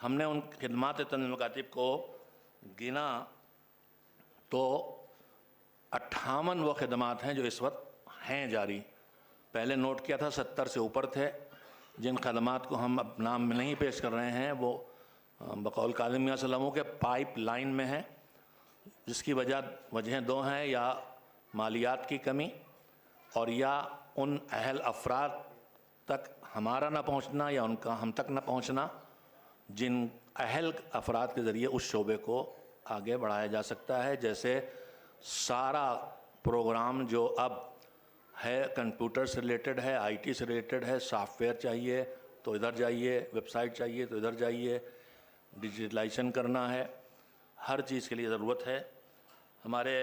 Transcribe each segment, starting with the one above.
ہم نے ان خدمات تنظیم مکاتب کو گنا تو 58 وہ خدمات ہیں جو اس وقت ہیں جاری. پہلے نوٹ کیا تھا 70 سے اوپر تھے. جن خدمات کو ہم اب نام میں نہیں پیش کر رہے ہیں وہ بقول کاظم میاں صلی اللہ علیہ وسلم کے پائپ لائن میں ہیں، جس کی وجہیں دو ہیں، یا مالیات کی کمی اور یا ان اہل افراد تک ہمارا نہ پہنچنا یا ان کا ہم تک نہ پہنچنا جن اہل افراد کے ذریعے اس شعبے کو آگے بڑھایا جا سکتا ہے. جیسے سارا پروگرام جو اب ہے کمپیوٹر سے ریلیٹڈ ہے، آئی ٹی سے ریلیٹڈ ہے، سافٹ ویئر چاہیے تو ادھر جائیے، ویب سائٹ چاہیے تو ادھر جائیے، ڈیجیٹلائزیشن کرنا ہے، ہر چیز کے لیے ضرورت ہے. ہمارے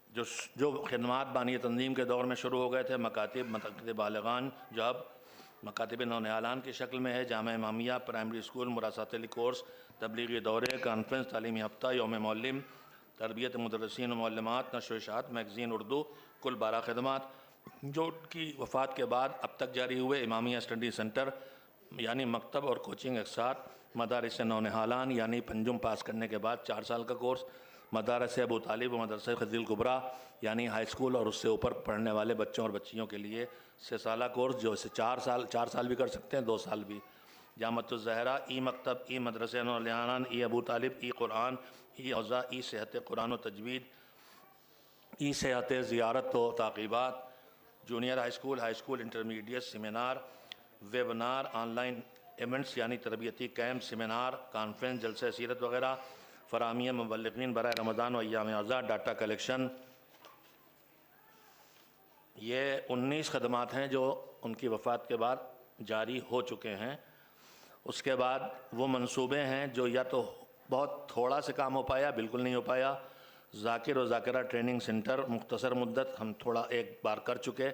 جو خدمات بانی تنظیم کے دور میں شروع ہو گئے تھے، مکاتب بالغان جو اب مکاتب نونہالان کی شکل میں ہے، جامعہ امامیہ، پرائمری اسکول، مراسات علی کورس، تبلیغی دورے، کانفرنس، تعلیمی ہفتہ، یوم معلم، تربیت مدرسین و معلمات، نشر و اشاعت، میگزین اردو، کل 12 خدمات جو کی وفات کے بعد اب تک جاری ہوئے. امامیہ اسٹڈی سینٹر یعنی مکتب اور کوچنگ ایک ساتھ، مدارس نونہالان یعنی پنجم پاس کرنے کے بعد 4 سال کا کورس، مدارس ابو طالب و مدرسہ خدیج الکبریٰ یعنی ہائی اسکول اور اس سے اوپر پڑھنے والے بچوں اور بچیوں کے لیے 6 سالہ کورس جو اسے 4 سال بھی کر سکتے ہیں، 2 سال بھی. جامعۃ الزہرا، ای مکتب، ای مدرسہ نونہالان، ای ابو طالب، ای قرآن، ای اوضاع، ای صحت قرآن و تجوید، ای صحت زیارت و تعقیبات، junior high school intermediate, seminar, webinar, online events یعنی تربیتی کیمپ، سیمینار، کانفرنس، جلسہ سیرت وغیرہ، فراہمی مبلغین برائے رمضان و ایام اعزاد، ڈاٹا کلیکشن. یہ 19 خدمات ہیں جو ان کی وفات کے بعد جاری ہو چکے ہیں. اس کے بعد وہ منصوبے ہیں جو یا تو بہت تھوڑا سے کام ہو پایا، بالکل نہیں ہو پایا. ذاکر و ذاکرہ ٹریننگ سینٹر مختصر مدت ہم تھوڑا ایک بار کر چکے.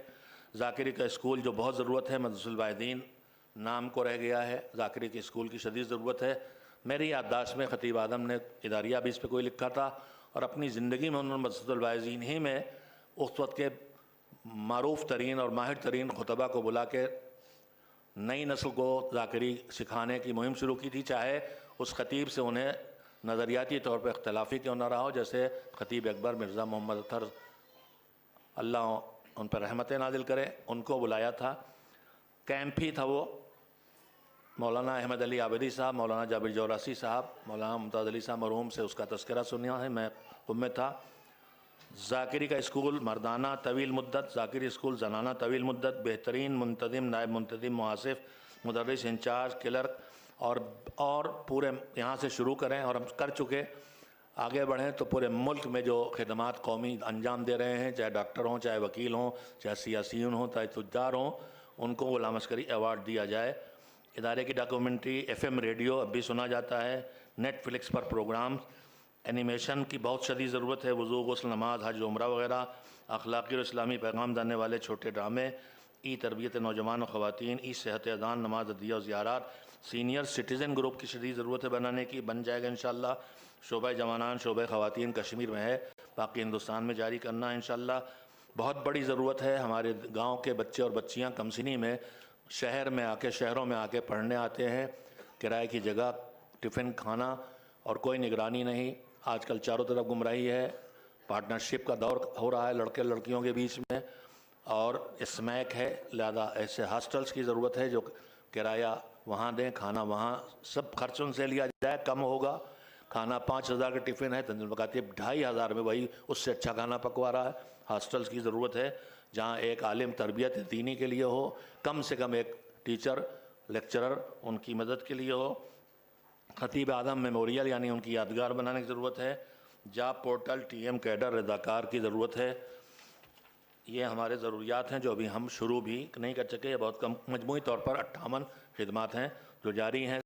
ذاکری کا اسکول جو بہت ضرورت ہے، مدرسۃ الواحدین نام کو رہ گیا ہے، ذاکری کے اسکول کی شدید ضرورت ہے. میری یادداشت میں خطیب اعظم نے اداریہ بھی اس پہ کوئی لکھا تھا، اور اپنی زندگی میں انہوں نے مدرسۃ الواعظین ہی میں اس وقت کے معروف ترین اور ماہر ترین خطبہ کو بلا کے نئی نسل کو ذاکری سکھانے کی مہم شروع کی تھی، چاہے اس خطیب سے انہیں نظریاتی طور پہ اختلافی کیوں نہ رہا ہو، جیسے خطیب اکبر مرزا محمد اطہر اللہ ان پر رحمت نازل کرے. ان کو بلایا تھا، کیمپ ہی تھا وہ. مولانا احمد علی عابدی صاحب، مولانا جابر جوراسی صاحب، مولانا ممتاز علی صاحب مرحوم سے اس کا تذکرہ سنیا ہے، میں خود میں تھا. ذاکری کا اسکول مردانہ طویل مدت، ذاکری اسکول زنانہ طویل مدت، بہترین منتظم، نائب منتظم، محاسب، مدرس انچارج، کلرک اور پورے یہاں سے شروع کریں اور ہم کر چکے. آگے بڑھیں تو پورے ملک میں جو خدمات قومی انجام دے رہے ہیں، چاہے ڈاکٹر ہوں، چاہے وکیل ہوں، چاہے سیاسیون ہوں، چاہے تجار ہوں، ان کو غلام عسکری ایوارڈ دیا جائے. ادارے کی ڈاکومنٹری، ایف ایم ریڈیو اب بھی سنا جاتا ہے، نیٹ فلکس پر پروگرام، اینیمیشن کی بہت شدید ضرورت ہے، وضو، غسل، نماز، حج، عمرہ وغیرہ، اخلاقی اور اسلامی پیغام دینے والے چھوٹے ڈرامے، ای تربیت نوجوان و خواتین، ای صحت اذان، نماز عدیہ و زیارات، سینئر سٹیزن گروپ کی شدید ضرورت ہے بنانے کی، بن جائے گا انشاءاللہ. شعبہ جوانان، شعبہ خواتین کشمیر میں ہے، باقی ہندوستان میں جاری کرنا ہے انشاءاللہ. بہت بڑی ضرورت ہے. ہمارے گاؤں کے بچے اور بچیاں کمسنی میں شہروں میں آ کے پڑھنے آتے ہیں، کرائے کی جگہ، ٹفن کھانا اور کوئی نگرانی نہیں. آج کل چاروں طرف گمراہی ہے، پارٹنرشپ کا دور ہو رہا ہے لڑکے لڑکیوں کے بیچ میں، اور اسمیک ہے. لہذا ایسے ہاسٹلز کی ضرورت ہے جو کرایہ وہاں دیں، کھانا وہاں، سب خرچ ان سے لیا جائے، کم ہوگا. کھانا 5,000 کا ٹفن ہے، تنظیم مکاتب 2,500 میں وہی اس سے اچھا کھانا پکوا رہا ہے. ہاسٹلز کی ضرورت ہے جہاں ایک عالم تربیت دینی کے لیے ہو، کم سے کم ایک ٹیچر لیکچرر ان کی مدد کے لیے ہو. خطیب اعظم میموریل یعنی ان کی یادگار بنانے کی ضرورت ہے. Job portal, T M cadre, رضاکار کی ضرورت ہے. یہ ہمارے ضروریات ہیں جو ابھی ہم شروع بھی نہیں کر سکے. یہ بہت کم، مجموعی طور پر 58 خدمات ہیں جو جاری ہیں.